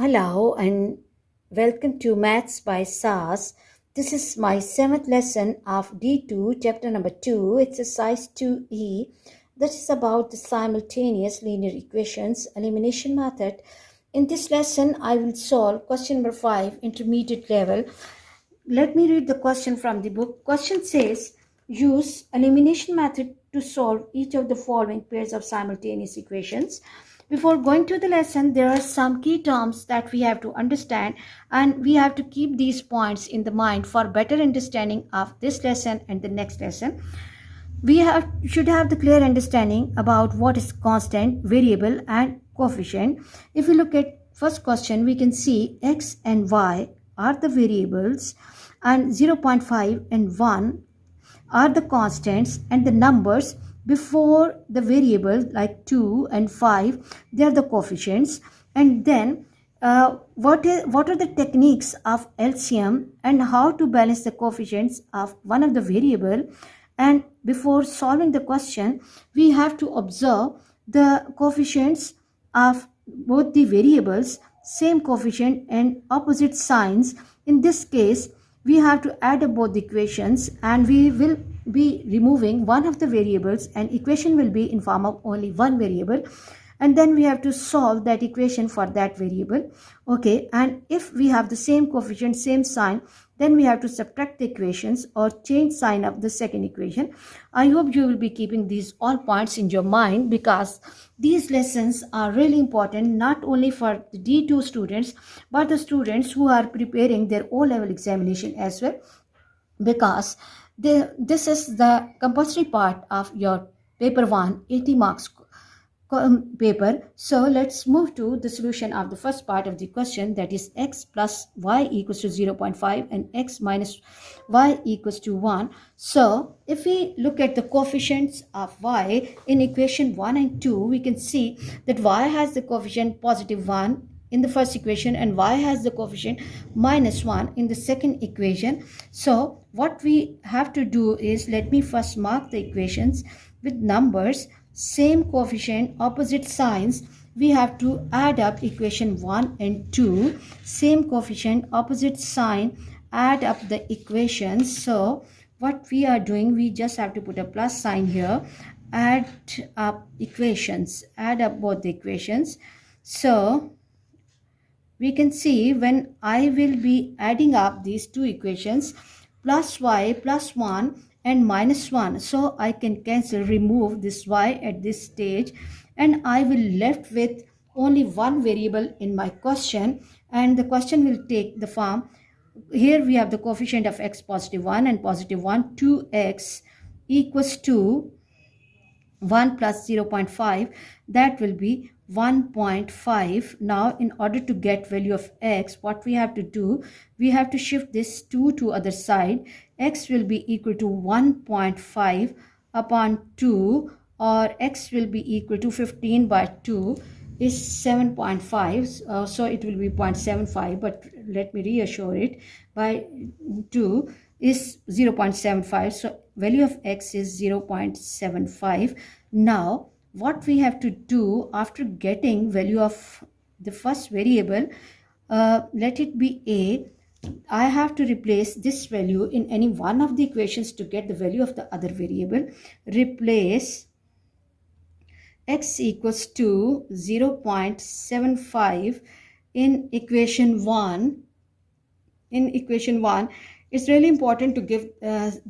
Hello and welcome to Maths by SAS. This is my 7th lesson of D2, chapter number 2, exercise 2E. That is about the simultaneous linear equations elimination method. In this lesson, I will solve question number 5, intermediate level. Let me read the question from the book. Question says, use elimination method to solve each of the following pairs of simultaneous equations. Before going to the lesson, there are some key terms that we have to understand, and we have to keep these points in the mind for better understanding of this lesson and the next lesson. We should have the clear understanding about what is constant, variable, and coefficient. If we look at first question, we can see x and y are the variables, and 0.5 and 1 are the constants, and the numbers before the variable like 2 and 5, they are the coefficients. And then what are the techniques of LCM and how to balance the coefficients of one of the variable. And before solving the question, we have to observe the coefficients of both the variables, same coefficient and opposite signs. In this case, we have to add up both the equations, and we will be removing one of the variables, and equation will be in form of only one variable, and then we have to solve that equation for that variable. Okay, and if we have the same coefficient, same sign, then we have to subtract the equations or change sign of the second equation. I hope you will be keeping these all points in your mind, because these lessons are really important not only for the D2 students but the students who are preparing their O-level examination as well, because this is the compulsory part of your paper 1 80 marks paper. So let's move to the solution of the first part of the question, that is x plus y equals to 0.5 and x minus y equals to 1. So if we look at the coefficients of y in equation 1 and 2, we can see that y has the coefficient positive 1 in the first equation and y has the coefficient minus 1 in the second equation. So what we have to do is, let me first mark the equations with numbers, same coefficient, opposite signs. We have to add up equation 1 and 2, same coefficient, opposite sign, add up the equations. So what we are doing, we just have to put a plus sign here, add up equations, add up both the equations. So we can see when I will be adding up these two equations, plus y plus 1 and minus 1. So I can cancel, remove this y at this stage, and I will left with only one variable in my question, and the question will take the form. Here we have the coefficient of x positive 1 and positive 1, 2x equals to 1 plus 0.5, that will be 1.5. Now in order to get value of x, what we have to do, we have to shift this 2 to other side. X will be equal to 1.5 upon 2, or x will be equal to 15 by 2 is 7.5, so it will be 0.75, but let me reassure it, by 2 is 0.75, so value of x is 0.75. Now what we have to do after getting value of the first variable, let it be a, I have to replace this value in any one of the equations to get the value of the other variable. Replace x equals to 0.75 in equation 1. In equation 1, it's really important to give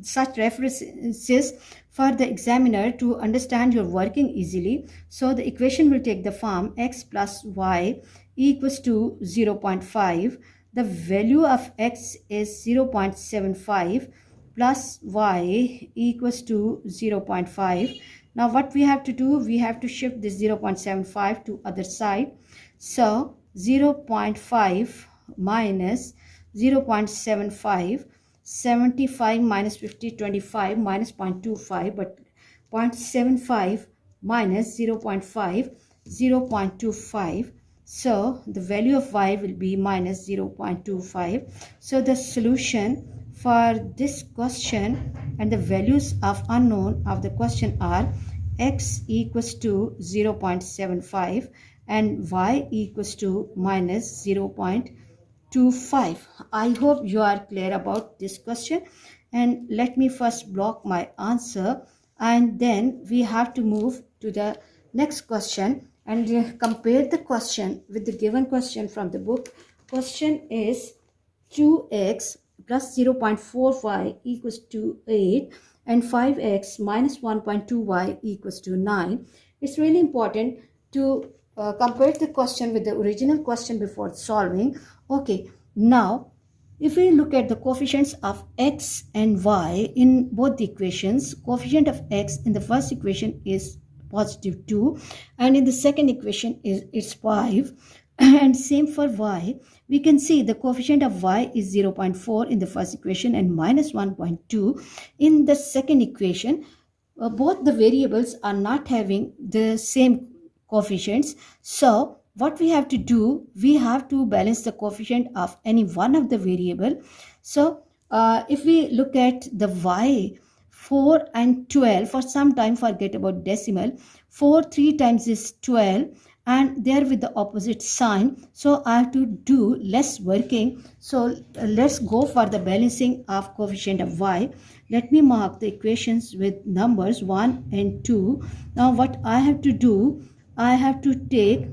such references for the examiner to understand your working easily. So the equation will take the form x plus y equals to 0.5. The value of x is 0.75 plus y equals to 0.5. Now what we have to do, we have to shift this 0.75 to other side. So 0.5 minus 0.75, 75 minus 50, 25, minus 0.25, but 0.75 minus 0.5, 0.25. So the value of y will be minus 0.25. So the solution for this question and the values of unknown of the question are x equals to 0.75 and y equals to minus 0.25. I hope you are clear about this question, and let me first block my answer, and then we have to move to the next question and compare the question with the given question from the book. Question is 2x plus 0.45 equals to 8 and 5x minus 1.2y equals to 9. It's really important to compare the question with the original question before solving. Okay, now if we look at the coefficients of x and y in both the equations, coefficient of x in the first equation is positive 2 and in the second equation is 5. And same for y, we can see the coefficient of y is 0.4 in the first equation and minus 1.2 in the second equation. Both the variables are not having the same coefficients. So what we have to do, we have to balance the coefficient of any one of the variable. So if we look at the y, 4 and 12, for some time forget about decimal. 4 3 times is 12 and they are with the opposite sign, so I have to do less working. So let's go for the balancing of coefficient of y. Let me mark the equations with numbers 1 and 2. Now what I have to do, I have to take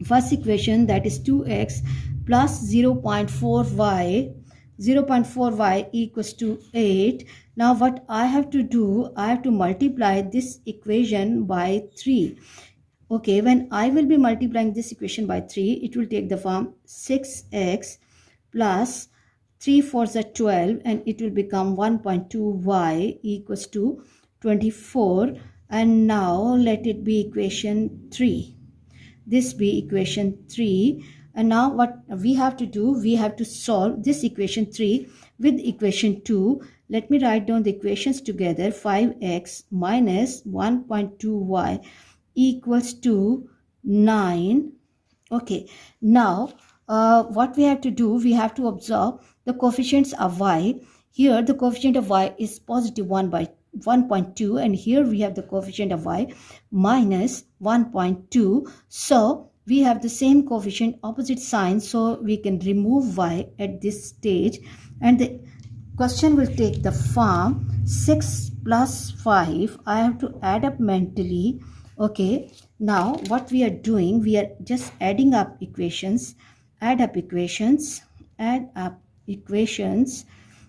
first equation, that is 2x plus 0.4y equals to 8. Now what I have to do, I have to multiply this equation by 3. Okay, when I will be multiplying this equation by 3, it will take the form 6x plus 3 4s are 12 and it will become 1.2y equals to 24. And now let it be equation 3. This be equation 3. And now what we have to do, we have to solve this equation 3 with equation 2. Let me write down the equations together. 5x minus 1.2y equals to 9. Okay, now what we have to do, we have to observe the coefficients of y. Here the coefficient of y is positive 1 by 1.2 and here we have the coefficient of y minus 1.2. So we have the same coefficient, opposite sign, so we can remove y at this stage and the question will take the form 6 plus 5. I have to add up mentally. Okay, now what we are doing, we are just adding up equations, add up equations.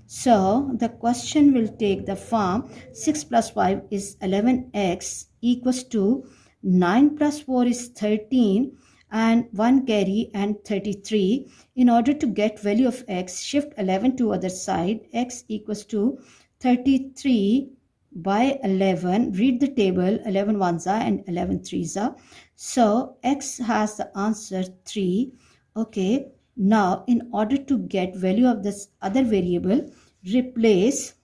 So the question will take the form 6 plus 5 is 11x equals to 9 plus 4 is 13 and 1 carry and 33. In order to get value of x, shift 11 to other side. X equals to 33 by 11. Read the table, 11 ones are and 11 threes are. So x has the answer 3. Okay, now in order to get value of this other variable, replace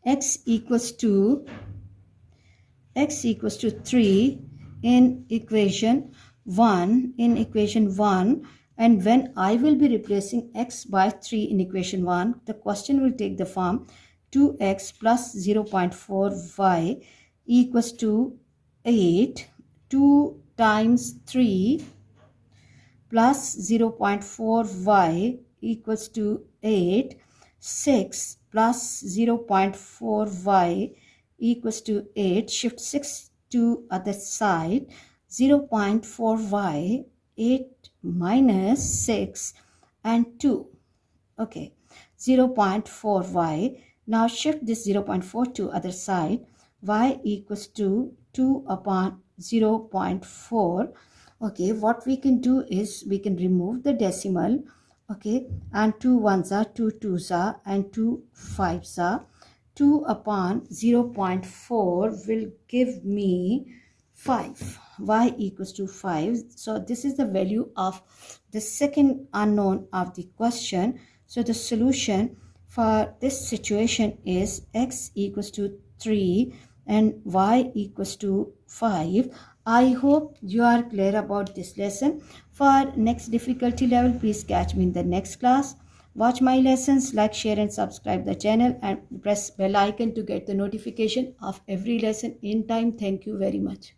x equals to 3 in equation 1 and when I will be replacing x by 3 in equation 1, the question will take the form 2x plus 0.4y equals to 8. 2 times 3 plus 0.4y equals to 8. 6 plus 0.4y equals to 8. Shift 6 to other side. 0.4y, 8 minus 6 and 2. Okay, 0.4y. Now shift this 0.4 to other side. Y equals to 2 upon 0.4. Okay, what we can do is we can remove the decimal. Okay, and 2 ones are, 2 twos are and 2 fives are. 2 upon 0.4 will give me 5. Y equals to 5. So this is the value of the second unknown of the question. So the solution for this situation is x equals to 3 and y equals to 5. I hope you are clear about this lesson. For next difficulty level, please catch me in the next class. Watch my lessons, like, share and subscribe the channel and press bell icon to get the notification of every lesson in time. Thank you very much.